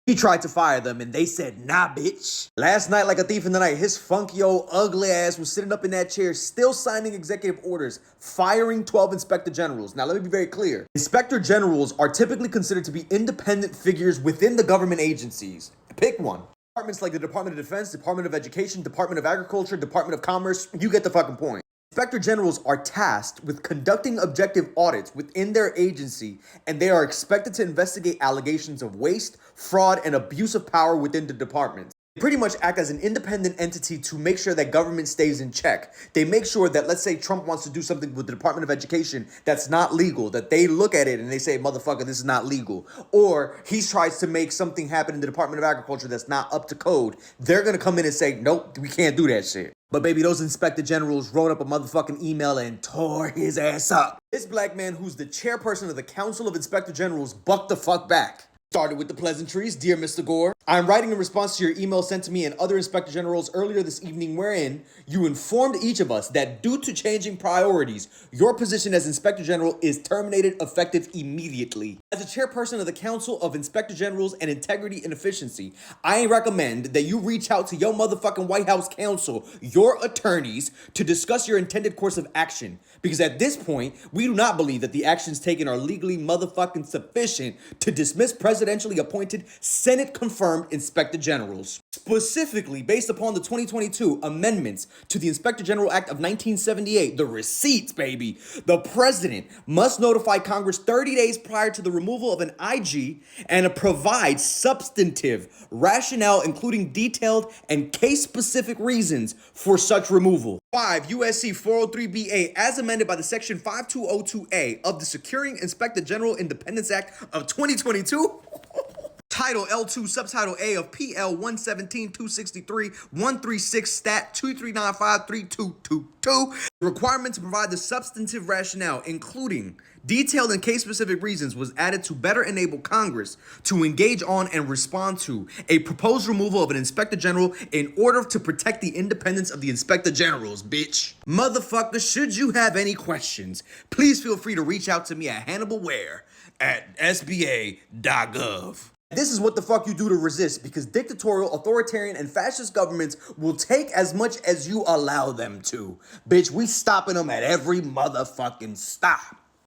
He tried to fire them and they said, nah, bitch. Last night, like a thief in the night, his funky old ugly ass was sitting up in that chair, still signing executive orders, firing 12 inspector generals. Now, let me be very clear. Inspector generals are typically considered to be independent figures within the government agencies. Pick one. Departments like the Department of Defense, Department of Education, Department of Agriculture, Department of Commerce, you get the fucking point. Inspector generals are tasked with conducting objective audits within their agency, and they are expected to investigate allegations of waste, fraud, and abuse of power within the department. They pretty much act as an independent entity to make sure that government stays in check. They make sure that, let's say Trump wants to do something with the Department of Education that's not legal, that they look at it and they say, motherfucker, this is not legal. Or he tries to make something happen in the Department of Agriculture that's not up to code. They're going to come in and say, nope, we can't do that shit. But baby, those inspector generals wrote up a motherfucking email and tore his ass up. This black man, who's the chairperson of the Council of Inspector Generals, bucked the fuck back. Started with the pleasantries. Dear Mr. Gore, I'm writing in response to your email sent to me and other inspector generals earlier this evening, wherein you informed each of us that due to changing priorities, your position as inspector general is terminated effective immediately. As a chairperson of the Council of Inspector Generals and Integrity and Efficiency, I recommend that you reach out to your motherfucking White House counsel, your attorneys, to discuss your intended course of action. Because at this point, we do not believe that the actions taken are legally motherfucking sufficient to dismiss presidentially appointed, Senate-confirmed inspector generals. Specifically, based upon the 2022 amendments to the Inspector General Act of 1978, the receipts, baby, the president must notify Congress 30 days prior to the removal of an IG and provide substantive rationale, including detailed and case-specific reasons for such removal. 5 USC 403BA, as amended by the Section 5202A of the Securing Inspector General Independence Act of 2022. Title L2, Subtitle A of PL 117-263-136, Stat 23953222. The requirement to provide the substantive rationale, including detailed and case-specific reasons, was added to better enable Congress to engage on and respond to a proposed removal of an inspector general in order to protect the independence of the inspector generals, bitch. Motherfucker, should you have any questions, please feel free to reach out to me at Hannibal Ware at sba.gov. This is what the fuck you do to resist, because dictatorial, authoritarian, and fascist governments will take as much as you allow them to. Bitch, we stopping them at every motherfucking stop.